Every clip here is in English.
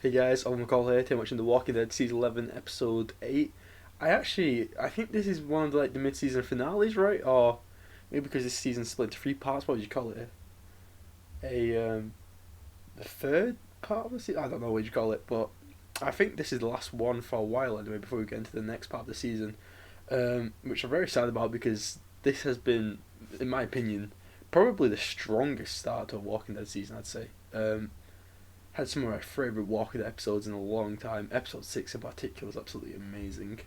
Hey guys, I'm McCall here, watching The Walking Dead Season 11, Episode 8. I think this is one of the mid-season finales, right? Or maybe because this season's split into 3 parts, what would you call it? The third part of the season? I don't know what you call it, but I think this is the last one for a while anyway, before we get into the next part of the season. Which I'm very sad about because this has been, in my opinion, probably the strongest start to a Walking Dead season, I'd say. Had some of my favourite Walking Dead episodes in a long time. Episode 6 in particular was absolutely amazing.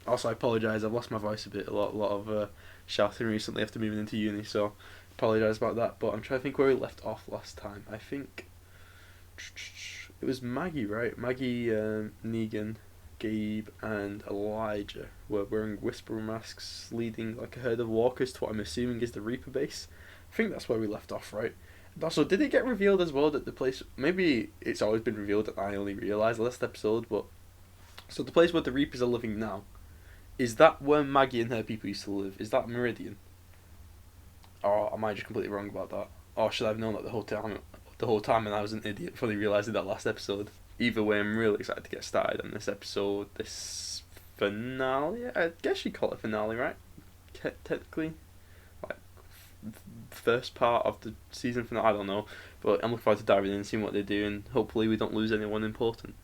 Also, I apologise, I've lost my voice a bit. A lot of shouting recently after moving into uni, so apologise about that. But I'm trying to think where we left off last time. I think it was Maggie, right? Maggie, Negan, Gabe, and Elijah were wearing Whisperer masks, leading like a herd of walkers to what I'm assuming is the Reaper base. I think that's where we left off, right? Also, did it get revealed as well that the place... Maybe it's always been revealed that I only realised last episode, but... So the place where the Reapers are living now, is that where Maggie and her people used to live? Is that Meridian? Or am I just completely wrong about that? Or should I have known that the whole time and I was an idiot, fully realising that last episode? Either way, I'm really excited to get started on this episode, this finale? I guess you call it finale, right? Technically? First part of the season finale, I don't know, but I'm looking forward to diving in and seeing what they do, and hopefully we don't lose anyone important.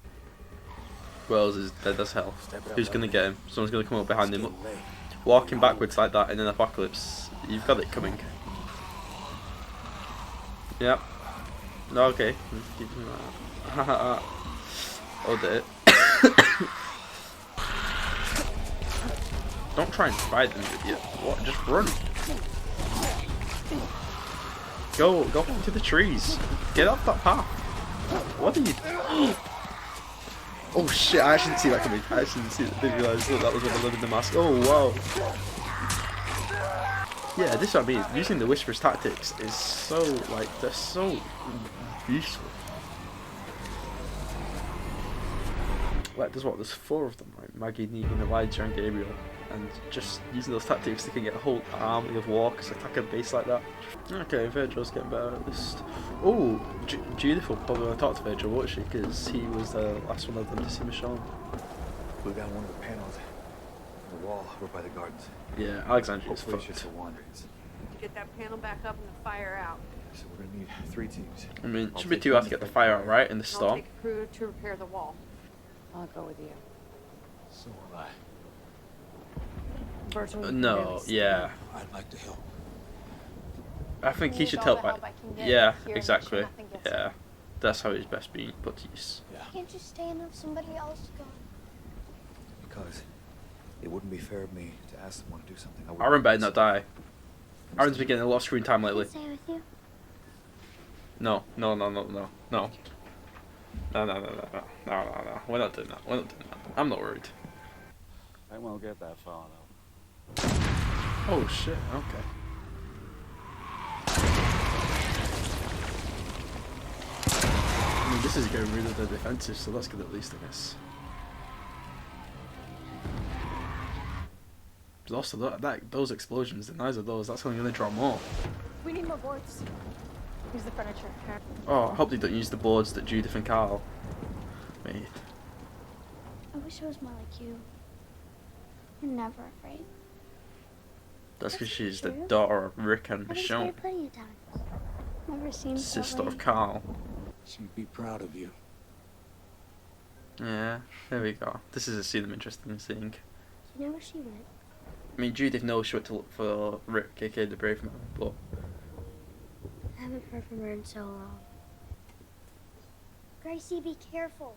Wells is dead as hell. Who's gonna get him? Someone's gonna come up behind him. Walking backwards like that in an apocalypse, you've got it coming. Yep. No, okay. Oh dear. Don't try and fight them, idiot. What? Just run. Go into the trees. Get off that path. What are you doing? Oh shit, I actually didn't see that coming. I actually didn't realise that was what they lived in the mask. Oh wow. Yeah, this is what I mean. Using the Whisperer's tactics is so, they're so useful. There's 4 of them, right? Maggie, Negan, Elijah, and Gabriel. And just using those tactics, they can get a whole army of walkers attack a base like that. Okay, Virgil's getting better at this. Oh, Judith will probably want to talk to Virgil, won't she? Because he was the last one of them to see Michonne. We got one of the panels on the wall over by the gardens. Yeah, Alexandria is Hopefully fucked. it's just a wander. Get that panel back up and the fire out. So we're gonna need 3 teams. I mean, it should be too hard to get the fire out, right? In the I'll storm. take a crew to repair the wall. I'll go with you. So will I. Virtually. No, yeah. I'd like to help. I think he should all help. the help I can get Yeah, here, exactly. make sure nothing gets Yeah, in. that's how he's best being put to use. Yeah. Can't you stay and have somebody else go? Because it wouldn't be fair of me to ask someone to do something. Aaron better not die. Aaron's been getting a lot of screen time lately. Can I stay with you? No. No. We're not doing that. I'm not worried. I won't get that far though. Oh shit, okay. I mean, this is getting rid of the defensive, so that's good at least, I guess. But also, those explosions, the noise of those, that's only going to draw more. We need more boards. Use the furniture. Oh, I hope they don't use the boards that Judith and Carl made. I wish I was more like you. You're never afraid. That's because That's she's the true. daughter of Rick and I've been Michonne, scared plenty of times. Never seems sister that of way. Carl. She'd be proud of you. Yeah, there we go. This is a scene I'm interested in seeing. You know where she went? I mean, Judith knows she went to look for Rick, aka the Brave Man, but... I haven't heard from her in so long. Gracie, be careful.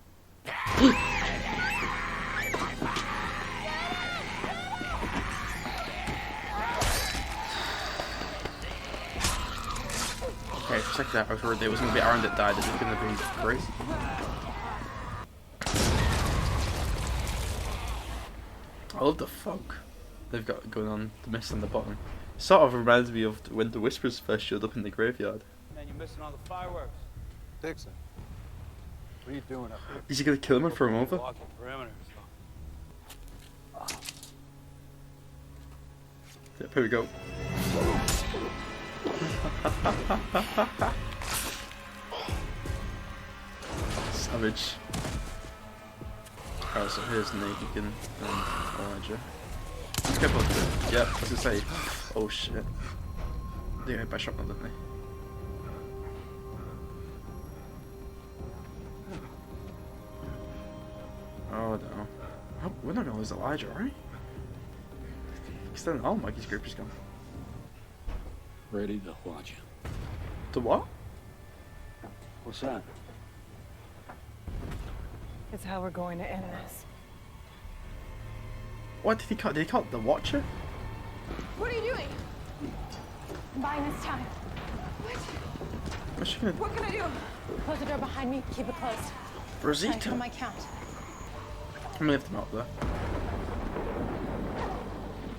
Okay, check that. I heard it was going to be Aaron that died. It was going to be great. I love the fog they've got going on, the mist on the bottom. Sort of reminds me of when the Whisperers first showed up in the graveyard. Man, you're missing all the fireworks. Dixon, what are you doing up here? Is he going to kill him and throw him over? Walking perimeter. Yep, here we go. Savage. Oh, so here's Negan and Elijah. Just careful. Yep, I was gonna say. Oh shit. They got hit by shotgun, didn't they? Oh no. Oh, we're not gonna lose Elijah, right? Because then all Mikey's group is gone. Ready to watch you. The what? What's that? It's how we're going to end this. What did he call? Did he call it the Watcher? What are you doing? I'm buying us time. What's she gonna? What can I do? Close the door behind me. Keep it closed. Rosita. On my count. I'm gonna lift him up there.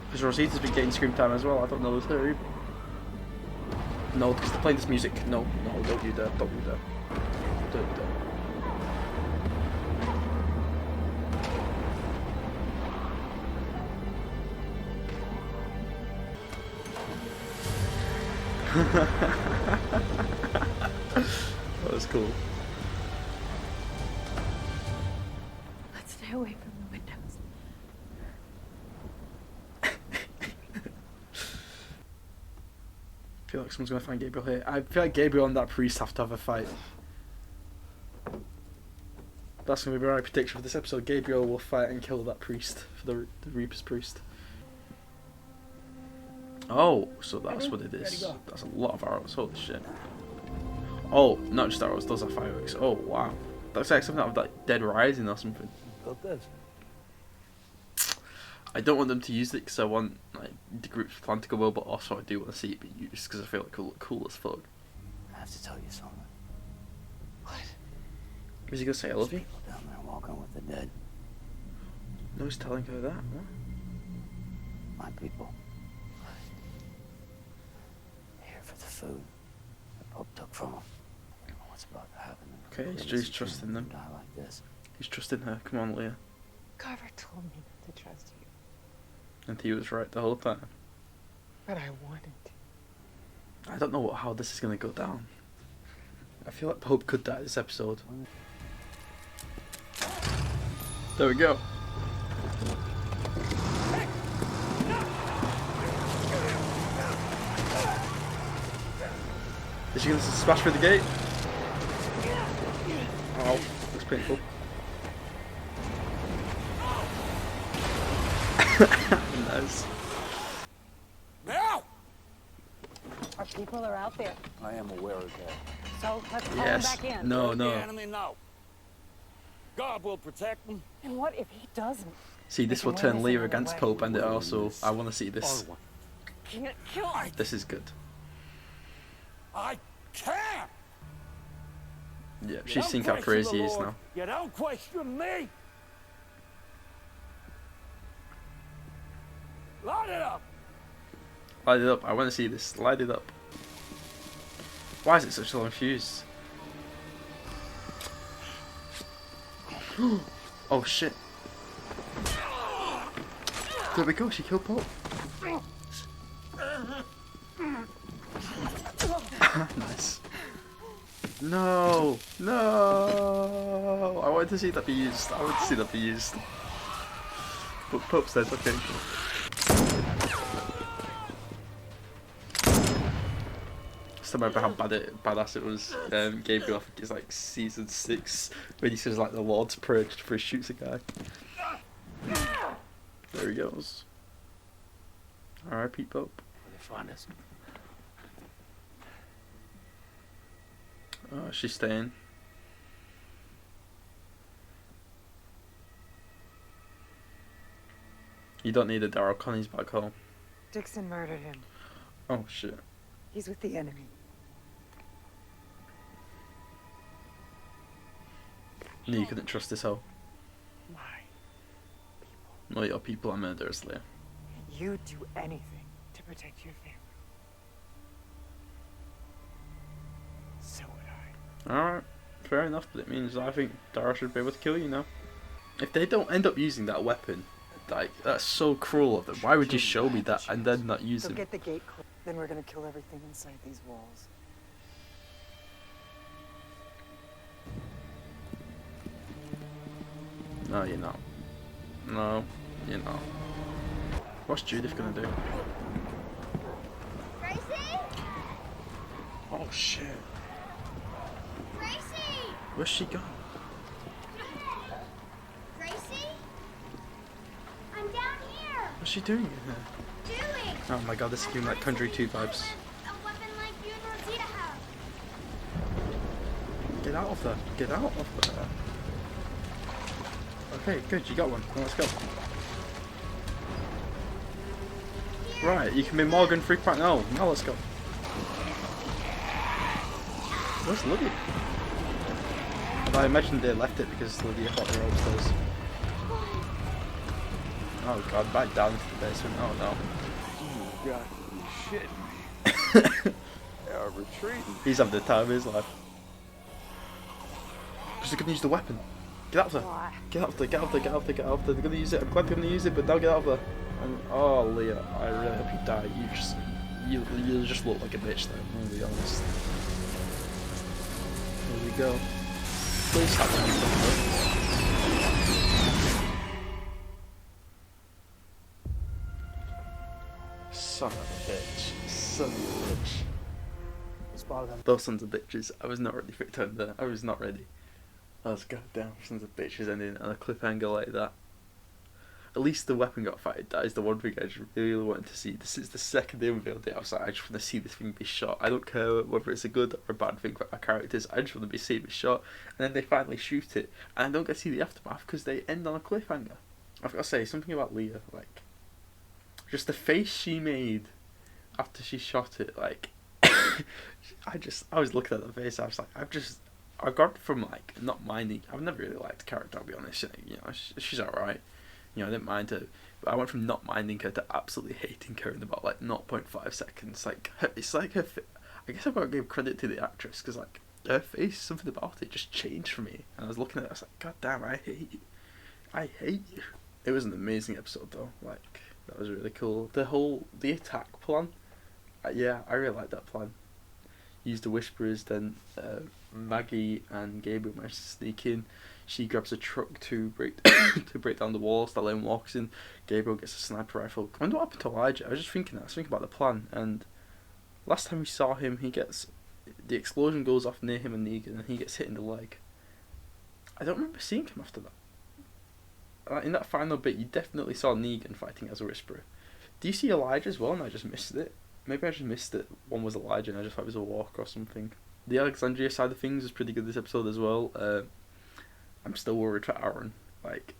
Because Rosita's been getting screen time as well. I don't know if her either. No, because they're playing this music. No, no, don't you dare. Don't you dare. Don't you dare. That was cool. Let's stay away from the windows. I feel like someone's gonna find Gabriel here. I feel like Gabriel and that priest have to have a fight. That's gonna be my prediction for this episode. Gabriel will fight and kill that priest, for the Reaper's priest. Oh, so that's what it is. That's a lot of arrows. Holy shit. Oh, not just arrows, those are fireworks. Oh, wow. That's like something out of like Dead Rising or something. Got this. I don't want them to use it because I want like the group's plan to go well, but also I do want to see it be used because I feel like it'll look cool as fuck. I have to tell you something. What? Is he gonna say I love you? People down there walking with the dead. No, he's telling her that. What? My people. Here for the food the Pope took from them. What's about to happen? Okay, he's trusting them. Die like this. He's trusting her. Come on, Leah. Carver told me not to trust you, And he was right the whole time. but I wanted to. I don't know how this is gonna go down. I feel like Pope could die this episode. There we go. Is she gonna smash through the gate? Oh, looks painful. Nice. Now! Our people are out there, I am aware of that. so let's call them Yes. back in. No, The no. enemy now. God will protect them. And what if he doesn't? See, this will turn Leah against Pope, and it also, I want to see this. Can't kill us. This is good. I can't! Yeah, You she's don't seen how question crazy the he is Lord. now. You don't question me! Light it up! Light it up. I want to see this. Light it up. Why is it such a long fuse? Oh shit. There we go. She killed Pope. Nice. No. No. I wanted to see that be used. I wanted to see that be used. But Pope said, okay. Still remember how badass it was. Gabriel, I think it's like season 6, when he says like the Lord's Prayer just before he shoots a guy. There he goes. R.I.P. Pope. Will they find us? Oh, she's staying. You don't need a Daryl. Connie's back home. Dixon murdered him. Oh shit. He's with the enemy. No, you couldn't trust this hoe. My No, your people are murderers, Leah. You do anything to protect your family. So would I. Alright, fair enough, but it means I think Daryl should be able to kill you now. If they don't end up using that weapon, like, that's so cruel of them. Why would you show me that and then not use So him? get the gate closed. Then we're gonna kill everything inside these walls. No, you're not. No, you're not. What's Judith gonna do? Gracie? Oh shit. Gracie? Where's she gone? Gracie? I'm down here. What's she doing in here? Doing. Oh my god, this is giving like Conjuring 2 vibes. A weapon like you and Rosita have. Get out of there. Get out of there. Okay, good, you got one. Now let's go. Right, you can be Morgan Freak right now. Now let's go. Where's Lydia? I imagine they left it because Lydia thought they were upstairs. Oh god, back down into the basement. Oh no. You got to be shitting me. They are retreating. He's having the time of his life. Because they're gonna use the weapon. Get out of there. Why? Get out of there, get out of there, get out of there, get out of there. They're gonna use it. I'm glad they're gonna use it, but now get out of there. And oh Leah, I really hope you die. You just look like a bitch though, I'm gonna be honest. Here we go. Please stop doing stuff. Son of a bitch. Son of a bitch. Spot them. Those sons of bitches. I was not ready for it to end there. I was not ready. Those goddamn sons of bitches ending on a cliffhanger like that. At least the weapon got fired. That is the one thing I just really wanted to see. This is the second they unveiled it. I was like, I just want to see this thing be shot. I don't care whether it's a good or a bad thing for our characters. I just want to be seeing it shot. And then they finally shoot it. And I don't get to see the aftermath because they end on a cliffhanger. I've got to say, something about Leah, like, just the face she made after she shot it, like, I was looking at the face, I was like, I've gone from, like, not minding, I've never really liked the character, I'll be honest, you know, she's alright, you know, I didn't mind her, but I went from not minding her to absolutely hating her in about, like, 0.5 seconds, like, it's like her, I guess I've got to give credit to the actress, because, like, her face, something about it just changed for me, and I was looking at it, I was like, god damn, I hate you. It was an amazing episode, though, like, that was really cool. The attack plan, yeah, I really like that plan. Use the Whisperers, then Maggie and Gabriel manage to sneak in. She grabs a truck to break down the walls. Darlene walks in. Gabriel gets a sniper rifle. I wonder what happened to Elijah. I was thinking about the plan. And last time we saw him, the explosion goes off near him and Negan, and he gets hit in the leg. I don't remember seeing him after that. In that final bit, you definitely saw Negan fighting as a Whisperer. Do you see Elijah as well, and I just missed it? Maybe I just missed it. One was Elijah, and I just thought it was a walk or something. The Alexandria side of things was pretty good this episode as well. I'm still worried for Aaron. Like,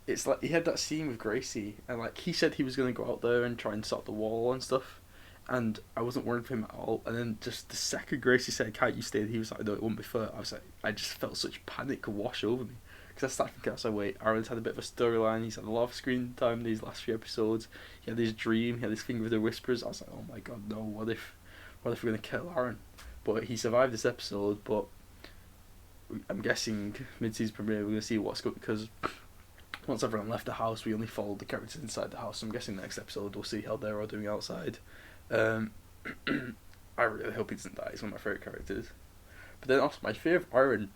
it's like he had that scene with Gracie, and like he said he was gonna go out there and try and stop the wall and stuff, and I wasn't worried for him at all. And then just the second Gracie said, "Can't you stay?" he was like, "No, it won't be fair." I was like, I just felt such panic wash over me. Because I started thinking, I was like, wait, Aaron's had a bit of a storyline, he's had a lot of screen time these last few episodes, he had his dream, he had this thing with the Whispers. I was like, oh my god, no, what if we're going to kill Aaron? But he survived this episode, but I'm guessing mid-season premiere we're going to see what's good, because once everyone left the house, we only followed the characters inside the house, so I'm guessing next episode we'll see how they're all doing outside. I really hope he doesn't die, he's one of my favourite characters. But then also, my fear of Aaron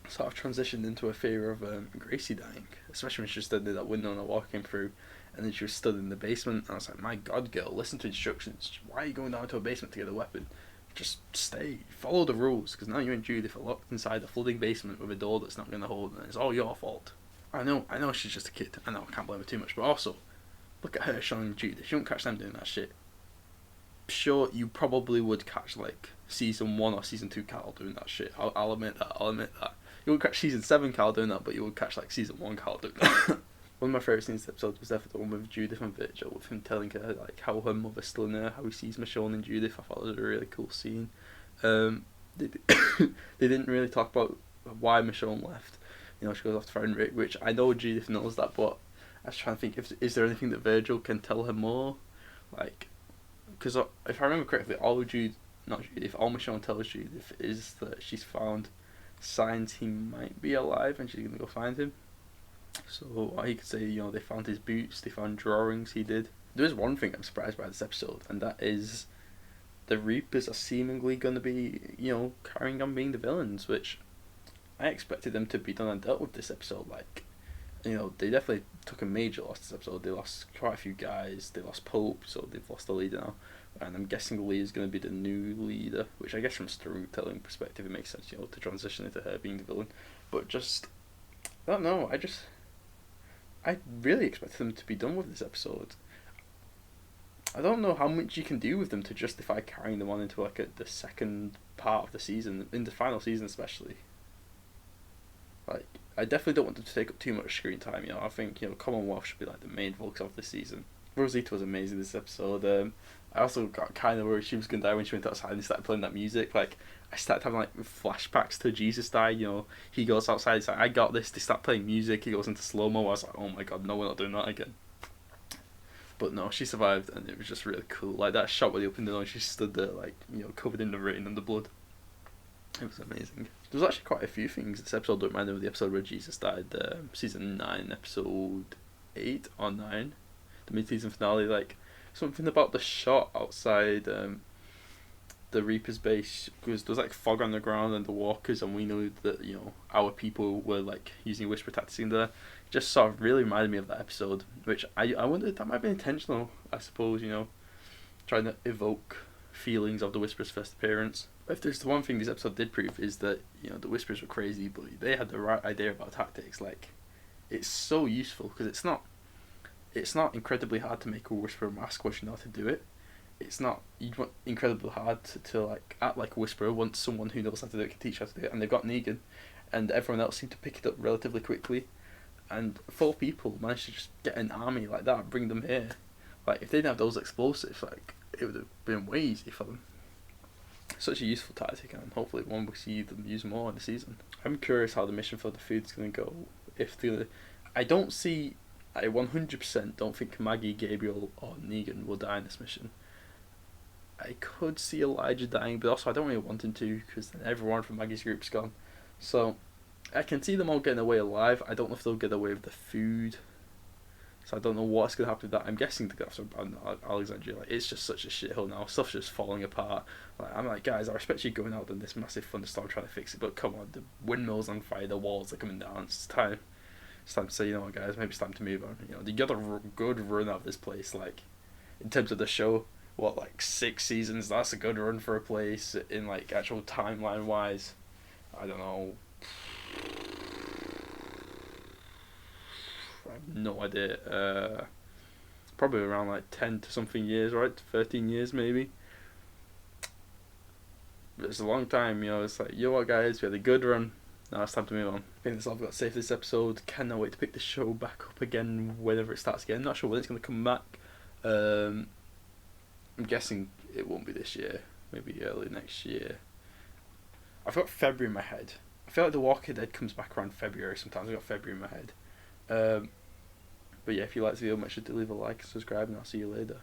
sort of transitioned into a fear of Gracie dying, especially when she stood near that window and the wall came through, and then she was stood in the basement, and I was like, my god, girl, listen to instructions. Why are you going down to a basement to get a weapon? Just stay, follow the rules, because now you and Judith are locked inside a flooding basement with a door that's not going to hold, and it's all your fault. I know she's just a kid, I know, I can't blame her too much, but also, look at her, Sean and Judith, you don't catch them doing that shit. Sure, you probably would catch, like, season 1 or season 2 Carl doing that shit, I'll admit that. You wouldn't catch season 7 Carl doing that, but you would catch like season 1 Carl doing that. One of my favourite scenes in this episode was definitely the one with Judith and Virgil, with him telling her like how her mother's still in there, how he sees Michonne and Judith. I thought it was a really cool scene. They didn't really talk about why Michonne left. You know, she goes off to find Rick, which I know Judith knows that, but I was trying to think, is there anything that Virgil can tell her more? Like, because if I remember correctly, all Michonne tells Judith is that she's found signs he might be alive and she's going to go find him. So he could say, you know, they found his boots, they found drawings he did. There is one thing I'm surprised by this episode, and that is the Reapers are seemingly going to be, you know, carrying on being the villains, which I expected them to be done and dealt with this episode. Like, you know, they definitely took a major loss this episode. They lost quite a few guys. They lost Pope, so they've lost the leader now. And I'm guessing Lee is going to be the new leader, which I guess from a storytelling perspective it makes sense, you know, to transition into her being the villain. But just, I don't know, I really expected them to be done with this episode. I don't know how much you can do with them to justify carrying them on into like the second part of the season, in the final season especially. Like, I definitely don't want them to take up too much screen time. You know, I think, you know, Commonwealth should be like the main focus of this season. Rosita was amazing this episode. I also got kind of worried she was gonna die when she went outside and started playing that music. Like, I started having like flashbacks to Jesus died. You know, he goes outside, he's like, "I got this." They start playing music. He goes into slow mo. I was like, "Oh my god, no, we're not doing that again." But no, she survived, and it was just really cool. Like that shot where they opened the door and she stood there, like, you know, covered in the rain and the blood. It was amazing. There was actually quite a few things this episode that reminded me of the episode where Jesus died. Season 9, episode 8 or 9, the mid-season finale. Like, something about the shot outside the Reaper's base, because there was like fog on the ground and the walkers, and we knew that, you know, our people were like using whisper tactics in there. Just sort of really reminded me of that episode, which I wonder if that might be intentional, I suppose, you know, trying to evoke feelings of the Whisperer's first appearance. If there's the one thing this episode did prove is that, you know, the Whisperers were crazy, but they had the right idea about tactics. Like, it's so useful, because it's not incredibly hard to make a Whisperer mask once you know how to do it. It's not incredibly hard to like act like a Whisperer once someone who knows how to do it can teach how to do it, and they've got Negan, and everyone else seemed to pick it up relatively quickly. And 4 people managed to just get an army like that, bring them here. Like, if they didn't have those explosives, like, it would have been way easier for them. Such a useful tactic, and hopefully one we see them use more in the season. I'm curious how the mission for the food's going to go. I 100% don't think Maggie, Gabriel, or Negan will die in this mission. I could see Elijah dying, but also I don't really want him to, because then everyone from Maggie's group's gone. So I can see them all getting away alive. I don't know if they'll get away with the food. So I don't know what's going to happen with that. I'm guessing they're going to have to abandon Alexandria. Like, it's just such a shithole now. Stuff's just falling apart. Like, I'm like, guys, I respect you going out in this massive thunderstorm trying to fix it, but come on, the windmill's on fire, the walls are coming down. It's time to say, you know what, guys, maybe it's time to move on. You know, you got a good run out of this place. Like, in terms of the show, what, like 6 seasons? That's a good run for a place. In like actual timeline wise, I don't know. I have no idea. Probably around like 10 to something years, right? 13 years maybe. But it's a long time, you know. It's like, you know what, guys, we had a good run. Now it's time to move on. I think that's all I've got to say for this episode. Cannot wait to pick the show back up again whenever it starts again. Not sure when it's going to come back. I'm guessing it won't be this year. Maybe early next year. I've got February in my head. I feel like The Walking Dead comes back around February sometimes. I've got February in my head. But yeah, if you like the video, make sure to leave a like and subscribe, and I'll see you later.